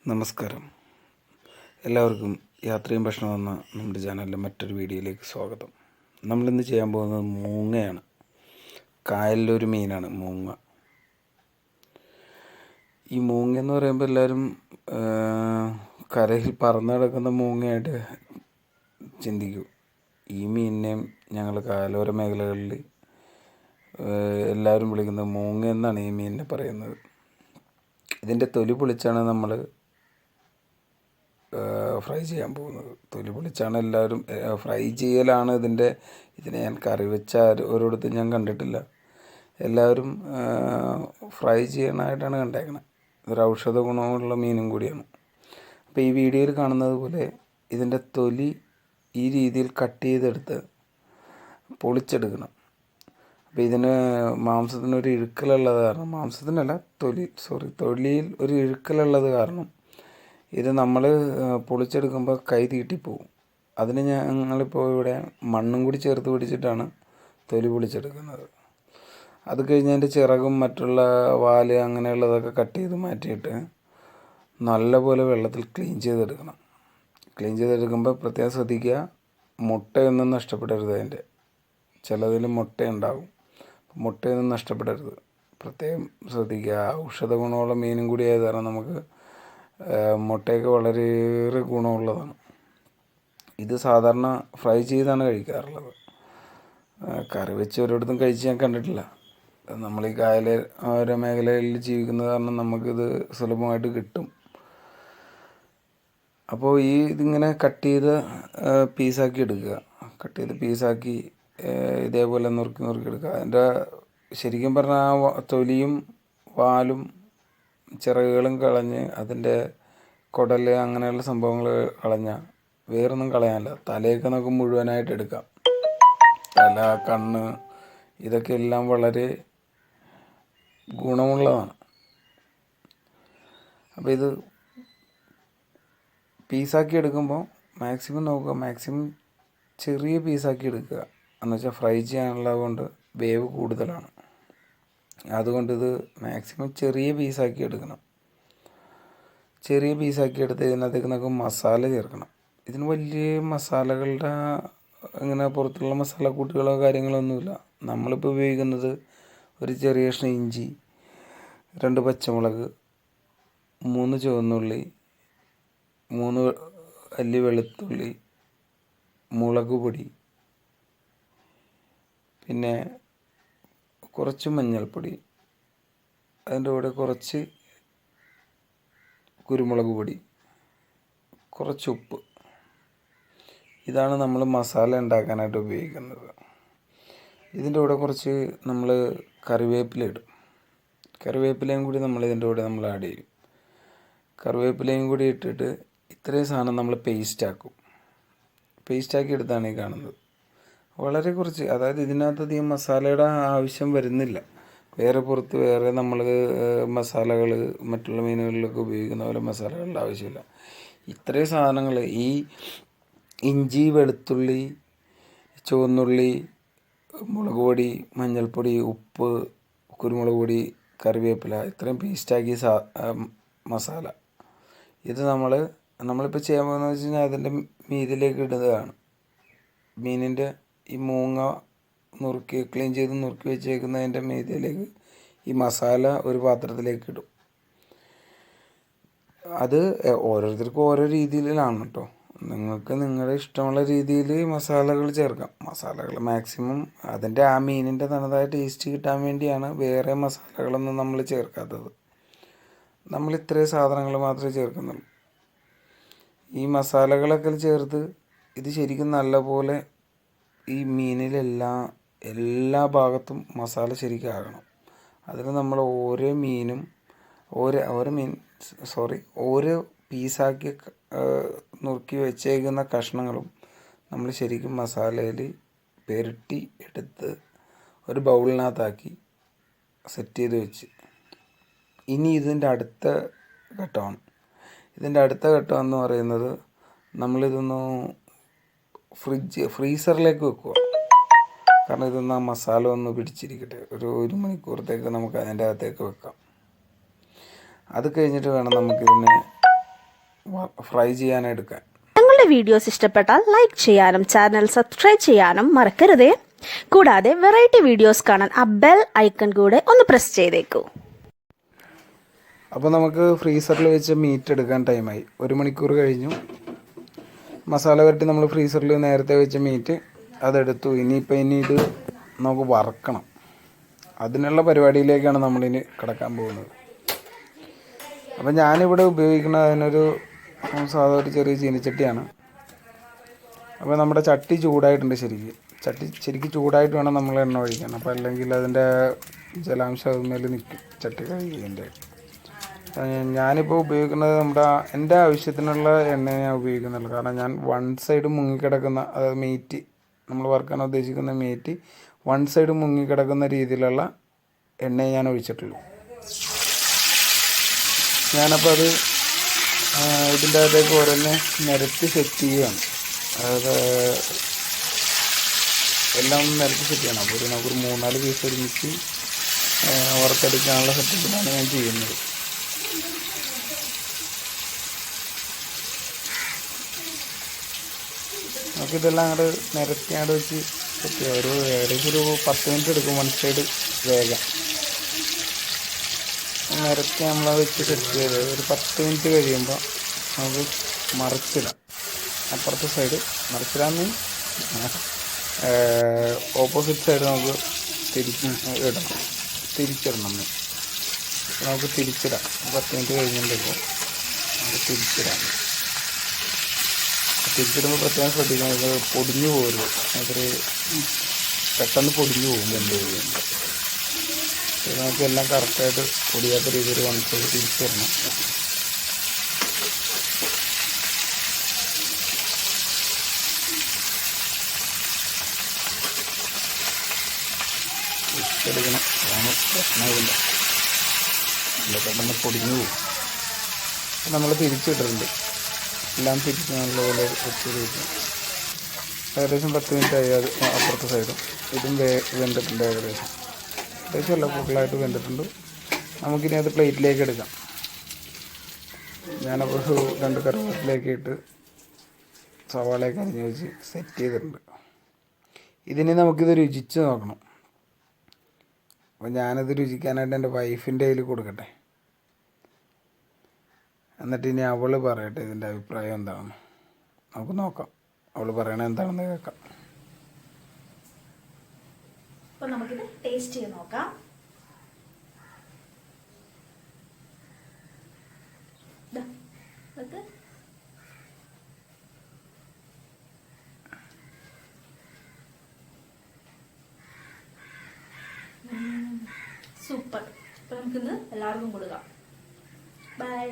നമസ്കാരം. എല്ലാവർക്കും യാത്രയും ഭക്ഷണം എന്ന നമ്മുടെ ചാനലിലെ മറ്റൊരു വീഡിയോയിലേക്ക് സ്വാഗതം. നമ്മളിന്ന് ചെയ്യാൻ പോകുന്നത് മൂങ്ങയാണ്. കായലിലൊരു മീനാണ് മൂങ്ങ. ഈ മൂങ്ങ എന്ന് പറയുമ്പോൾ എല്ലാവരും കരയിൽ പറന്ന് കിടക്കുന്ന മൂങ്ങയായിട്ട് ചിന്തിക്കും. ഈ മീനിനെയും ഞങ്ങൾ കായലോര മേഖലകളിൽ എല്ലാവരും വിളിക്കുന്നത് മൂങ്ങ എന്നാണ് ഈ മീനിനെ പറയുന്നത്. ഇതിൻ്റെ തൊലി പൊളിച്ചാണ് നമ്മൾ ഫ്രൈ ചെയ്യാൻ പോകുന്നത്. തൊലി പൊളിച്ചാണ് എല്ലാവരും ഫ്രൈ ചെയ്യലാണ് ഇതിനെ ഞാൻ കറി വെച്ച ഒരിടത്തും ഞാൻ കണ്ടിട്ടില്ല. എല്ലാവരും ഫ്രൈ ചെയ്യാനായിട്ടാണ് കണ്ടേക്കണത്. ഇതൊരു ഔഷധ ഗുണമുള്ള മീനും കൂടിയാണ്. അപ്പോൾ ഈ വീഡിയോയിൽ കാണുന്നത് പോലെ ഇതിൻ്റെ തൊലി ഈ രീതിയിൽ കട്ട് ചെയ്തെടുത്ത് പൊളിച്ചെടുക്കണം. അപ്പോൾ ഇതിന് മാംസത്തിനൊരു ഇഴുക്കലുള്ളത് കാരണം, തൊലിയിൽ ഒരു ഇഴുക്കലുള്ളത് കാരണം ഇത് നമ്മൾ പൊളിച്ചെടുക്കുമ്പോൾ കൈ തീട്ടിപ്പോവും. അതിന് ഞങ്ങളിപ്പോൾ ഇവിടെ മണ്ണും കൂടി ചേർത്ത് പിടിച്ചിട്ടാണ് തൊലി പൊളിച്ചെടുക്കുന്നത്. അത് കഴിഞ്ഞ് അതിൻ്റെ ചിറകും മറ്റുള്ള വാല് അങ്ങനെയുള്ളതൊക്കെ കട്ട് ചെയ്ത് മാറ്റിയിട്ട് നല്ലപോലെ വെള്ളത്തിൽ ക്ലീൻ ചെയ്തെടുക്കണം. ക്ലീൻ ചെയ്തെടുക്കുമ്പോൾ പ്രത്യേകം ശ്രദ്ധിക്കുക, മുട്ടയൊന്നും നഷ്ടപ്പെടരുത്. അതിൻ്റെ ചിലതിൽ മുട്ടയുണ്ടാകും. മുട്ടയൊന്നും നഷ്ടപ്പെടരുത്, പ്രത്യേകം ശ്രദ്ധിക്കുക. ഔഷധ ഗുണമുള്ള മീനും കൂടി ആയത് കാരണം നമുക്ക് മുട്ടയൊക്കെ വളരെയേറെ ഗുണമുള്ളതാണ്. ഇത് സാധാരണ ഫ്രൈ ചെയ്താണ് കഴിക്കാറുള്ളത്. കറി വെച്ച് ഒരിടത്തും കഴിച്ച് ഞാൻ കണ്ടിട്ടില്ല. നമ്മൾ ഈ ഓരോ മേഖലയിൽ ജീവിക്കുന്നത് കാരണം നമുക്കിത് സുലഭമായിട്ട് കിട്ടും. അപ്പോൾ ഇതിങ്ങനെ കട്ട് ചെയ്ത് പീസാക്കി എടുക്കുക. കട്ട് ചെയ്ത് പീസാക്കി ഇതേപോലെ നുറുക്കി എടുക്കുക. അതിൻ്റെ ശരിക്കും പറഞ്ഞാൽ തൊലിയും വാലും ചിറകുകളും കളഞ്ഞ് അതിൻ്റെ കുടൽ അങ്ങനെയുള്ള സംഭവങ്ങൾ കളഞ്ഞാൽ വേറൊന്നും കളയാനില്ല. തലയൊക്കെ നമുക്ക് മുഴുവനായിട്ട് എടുക്കാം. തല, കണ്ണ്, ഇതൊക്കെ എല്ലാം വളരെ ഗുണമുള്ളതാണ്. അപ്പോൾ ഇത് പീസാക്കി എടുക്കുമ്പോൾ മാക്സിമം നോക്കുക, മാക്സിമം ചെറിയ പീസാക്കി എടുക്കുക. എന്നുവെച്ചാൽ ഫ്രൈ ചെയ്യാനുള്ളത് കൊണ്ട് വേവ് കൂടുതലാണ്. അതുകൊണ്ട് ഇത് മാക്സിമം ചെറിയ പീസാക്കി എടുക്കണം. ചെറിയ പീസാക്കി എടുത്ത് ഇതിനകത്തേക്ക് നമുക്ക് മസാല ചേർക്കണം. ഇതിന് വലിയ മസാലകളുടെ ഇങ്ങനെ പുറത്തുള്ള മസാലക്കൂട്ടുകളോ കാര്യങ്ങളോ ഒന്നുമില്ല. നമ്മളിപ്പോൾ ഉപയോഗിക്കുന്നത് ഒരു ചെറിയ കഷ്ണം ഇഞ്ചി, 2 പച്ചമുളക്, 3 ചുവന്നുള്ളി, 3 അല്ലി വെളുത്തുള്ളി, മുളക് പൊടി, പിന്നെ കുറച്ച് മഞ്ഞൾപ്പൊടി, അതിൻ്റെ കൂടെ കുറച്ച് കുരുമുളക് പൊടി, കുറച്ച് ഉപ്പ്. ഇതാണ് നമ്മൾ മസാല ഉണ്ടാക്കാനായിട്ട് ഉപയോഗിക്കുന്നത്. ഇതിൻ്റെ കൂടെ കുറച്ച് നമ്മൾ കറിവേപ്പില ഇടും. കറിവേപ്പിലയും കൂടി ഇതിൻ്റെ കൂടെ നമ്മൾ ആഡ് ചെയ്യും. കറിവേപ്പിലയും കൂടി ഇട്ടിട്ട് ഇത്രയും സാധനം നമ്മൾ പേസ്റ്റാക്കും. പേസ്റ്റാക്കി എടുത്താണ് ഈ കാണുന്നത്. വളരെ കുറച്ച്, അതായത് ഇതിനകത്തധികം മസാലയുടെ ആവശ്യം വരുന്നില്ല. പുറത്ത് വേറെ നമ്മൾ മസാലകൾ മറ്റുള്ള മീനുകളിലൊക്കെ ഉപയോഗിക്കുന്ന പോലെ മസാലകളുടെ ആവശ്യമില്ല. ഇത്രയും സാധനങ്ങൾ, ഈ ഇഞ്ചി, വെളുത്തുള്ളി, ചുവന്നുള്ളി, മുളക് പൊടി, മഞ്ഞൾപ്പൊടി, ഉപ്പ്, കുരുമുളക് പൊടി, കറിവേപ്പില, ഇത്രയും പേസ്റ്റാക്കി മസാല ഇത് നമ്മളിപ്പോൾ ചെയ്യാൻ പോകുന്നത് വെച്ച് കഴിഞ്ഞാൽ അതിൻ്റെ മീതിലേക്ക് ഇടുന്നതാണ്. മീനിൻ്റെ ഈ മൂങ്ങ ക്ലീൻ ചെയ്ത് നുറുക്കി വെച്ചേക്കുന്നതിൻ്റെ മീതിലേക്ക് ഈ മസാല ഒരു പാത്രത്തിലേക്ക് ഇടും. അത് ഓരോരുത്തർക്കും ഓരോ രീതിയിലാണ് കേട്ടോ. നിങ്ങൾക്ക് നിങ്ങളുടെ ഇഷ്ടമുള്ള രീതിയിൽ മസാലകൾ ചേർക്കാം. മസാലകൾ മാക്സിമം അതിൻ്റെ ആ മീനിൻ്റെ തനതായ ടേസ്റ്റ് കിട്ടാൻ വേണ്ടിയാണ് വേറെ മസാലകളൊന്നും നമ്മൾ ചേർക്കാത്തത്. നമ്മൾ ഇത്രയും സാധനങ്ങൾ മാത്രമേ ചേർക്കുന്നുള്ളൂ. ഈ മസാലകളൊക്കെ ചേർത്ത് ഇത് ശരിക്കും നല്ലപോലെ ഈ എല്ലാ ഭാഗത്തും മസാല ശരിക്കും ആകണം. അതിന് നമ്മൾ ഓരോ പീസാക്കി നുറുക്കി വെച്ചേക്കുന്ന കഷ്ണങ്ങളും നമ്മൾ ശരിക്കും മസാലയിൽ പുരട്ടി എടുത്ത് ഒരു ബൗളിനകത്താക്കി സെറ്റ് ചെയ്ത് വെച്ച്, ഇനി ഇതിൻ്റെ അടുത്ത ഘട്ടമാണ്. ഇതിൻ്റെ അടുത്ത ഘട്ടം എന്ന് പറയുന്നത് നമ്മളിതൊന്ന് ഫ്രീസറിലേക്ക് വെക്കുക. കാരണം ഇതൊന്ന് ആ മസാല ഒന്ന് പിടിച്ചിരിക്കട്ടെ. ഒരു 1 മണിക്കൂറത്തേക്ക് നമുക്ക് അതിൻ്റെ അകത്തേക്ക് വെക്കാം. അത് കഴിഞ്ഞിട്ട് വേണം നമുക്കിതിനെ ഫ്രൈ ചെയ്യാനെടുക്കാൻ. ഞങ്ങളുടെ വീഡിയോസ് ഇഷ്ടപ്പെട്ടാൽ ലൈക്ക് ചെയ്യാനും ചാനൽ സബ്സ്ക്രൈബ് ചെയ്യാനും മറക്കരുതേ. കൂടാതെ വെറൈറ്റി വീഡിയോസ് കാണാൻ ആ ബെൽ ഐക്കൺ കൂടെ ഒന്ന് പ്രസ് ചെയ്തേക്കൂ. അപ്പോൾ നമുക്ക് ഫ്രീസറിൽ വെച്ച് മീറ്റ് എടുക്കാൻ ടൈമായി. 1 മണിക്കൂർ കഴിഞ്ഞു. മസാല പുരട്ടി നമ്മൾ ഫ്രീസറിൽ നേരത്തെ വെച്ച മീറ്റ് അതെടുത്തു. ഇനി ഇത് നമുക്ക് വറക്കണം. അതിനുള്ള പരിപാടിയിലേക്കാണ് നമ്മളിനി കിടക്കാൻ പോകുന്നത്. അപ്പോൾ ഞാനിവിടെ ഉപയോഗിക്കുന്നത് അതിനൊരു സാധാ ഒരു ചെറിയ ചീനിച്ചട്ടിയാണ്. അപ്പോൾ നമ്മുടെ ചട്ടി ചൂടായിട്ടുണ്ട്. ശരിക്കും ചൂടായിട്ട് വേണം നമ്മൾ എണ്ണ ഒഴിക്കാൻ. അപ്പോൾ അല്ലെങ്കിൽ അതിൻ്റെ ജലാംശം അതിന്മേൽ നിൽക്കും ചട്ടി കഴുകിയതിൻ്റെ. ഞാനിപ്പോൾ ഉപയോഗിക്കുന്നത് എൻ്റെ ആവശ്യത്തിനുള്ള എണ്ണ ഞാൻ ഉപയോഗിക്കുന്നുള്ളൂ. കാരണം ഞാൻ വൺ സൈഡ് മുങ്ങിക്കിടക്കുന്ന, അതായത് മീറ്റ് നമ്മൾ വറുക്കാൻ ഉദ്ദേശിക്കുന്ന മീറ്റ് വൺ സൈഡ് മുങ്ങിക്കിടക്കുന്ന രീതിയിലുള്ള എണ്ണയെ ഞാൻ ഒഴിച്ചിട്ടുള്ളൂ. ഞാനപ്പോൾ അത് ഇതിൻ്റെ അകത്തേക്ക് ഓരോന്നെ നിരത്തി സെറ്റ് ചെയ്യുകയാണ്. അതായത് എല്ലാം നിരത്തി സെറ്റ് ചെയ്യണം. അപ്പോൾ നമുക്കൊരു 3-4 പീസ് ഒരുമിച്ച് വറുത്തെടുക്കാനുള്ള സെറ്റപ്പിലാണ് ഞാൻ ചെയ്യുന്നത്. നമുക്കിതെല്ലാം അങ്ങോട്ട് നിരത്തി അങ്ങോട്ട് വെച്ച് സെറ്റ് ചെയ്യാം. ഏകദേശം ഒരു 10 മിനിറ്റ് എടുക്കും വൺ സൈഡ് വേഗം. നിരത്തി നമ്മൾ വെച്ച് സെറ്റ് ചെയ്ത് ഒരു 10 മിനിറ്റ് കഴിയുമ്പോൾ നമുക്ക് മറിച്ചിടാം. അപ്പുറത്തെ സൈഡ് മറിച്ചിടാൻ മീൻസ് ഓപ്പോസിറ്റ് സൈഡ് നമുക്ക് തിരിച്ചിടണം. നമുക്ക് തിരിച്ചിടാം. 10 മിനിറ്റ് കഴിഞ്ഞിട്ടുമ്പോൾ നമുക്ക് തിരിച്ചിടുമ്പോൾ പ്രത്യേകം ശ്രദ്ധിക്കുന്നത് പൊടിഞ്ഞു പോകരുത്. അതൊരു പെട്ടെന്ന് പൊടിഞ്ഞു പോകും വെന്ത് കഴിയുമ്പോൾ. നമുക്ക് എല്ലാം കറക്റ്റായിട്ട് പൊടിയാത്ത രീതിയിൽ വന്നിട്ട് തിരിച്ചിടണം. തിരിച്ചെടുക്കണം. അതാണ് പ്രശ്നമില്ല. പെട്ടെന്ന് പൊടിഞ്ഞു പോകും. നമ്മൾ തിരിച്ചിട്ടിട്ടുണ്ട്. എല്ലാം തിരിച്ച് നല്ലപോലെ വെച്ചിരിക്കും. ഏകദേശം 10 മിനിറ്റ് ആയി. അത് അപ്പുറത്തെ സൈഡും ഇതും വെന്തിട്ടുണ്ട്. ഏകദേശം എല്ലാം ഫുള്ളായിട്ട് വെന്തിട്ടുണ്ട്. നമുക്കിനി അത് പ്ലേറ്റിലേക്ക് എടുക്കാം. ഞാനപ്പോൾ 2 കറിവേപ്പിലേക്ക് ഇട്ട് സവാളയൊക്കെ അരിഞ്ഞ് വെച്ച് സെറ്റ് ചെയ്തിട്ടുണ്ട്. ഇതിനി നമുക്കിത് രുചിച്ച് നോക്കണം. അപ്പോൾ ഞാനത് രുചിക്കാനായിട്ട് എൻ്റെ വൈഫിൻ്റെ കയ്യിൽ കൊടുക്കട്ടെ. എന്നിട്ട് ഇനി അവൾ പറയട്ടെ ഇതിൻ്റെ അഭിപ്രായം എന്താണെന്ന്. നമുക്ക് നോക്കാം. അവൾ പറയണത് എന്താണെന്ന് കേൾക്കാം. അപ്പോൾ നമുക്കിത് ടേസ്റ്റ് ചെയ്ത് നോക്കാം. സൂപ്പർ. അപ്പോൾ നമുക്കിത് എല്ലാവർക്കും കൊടുക്കാം. ബൈ.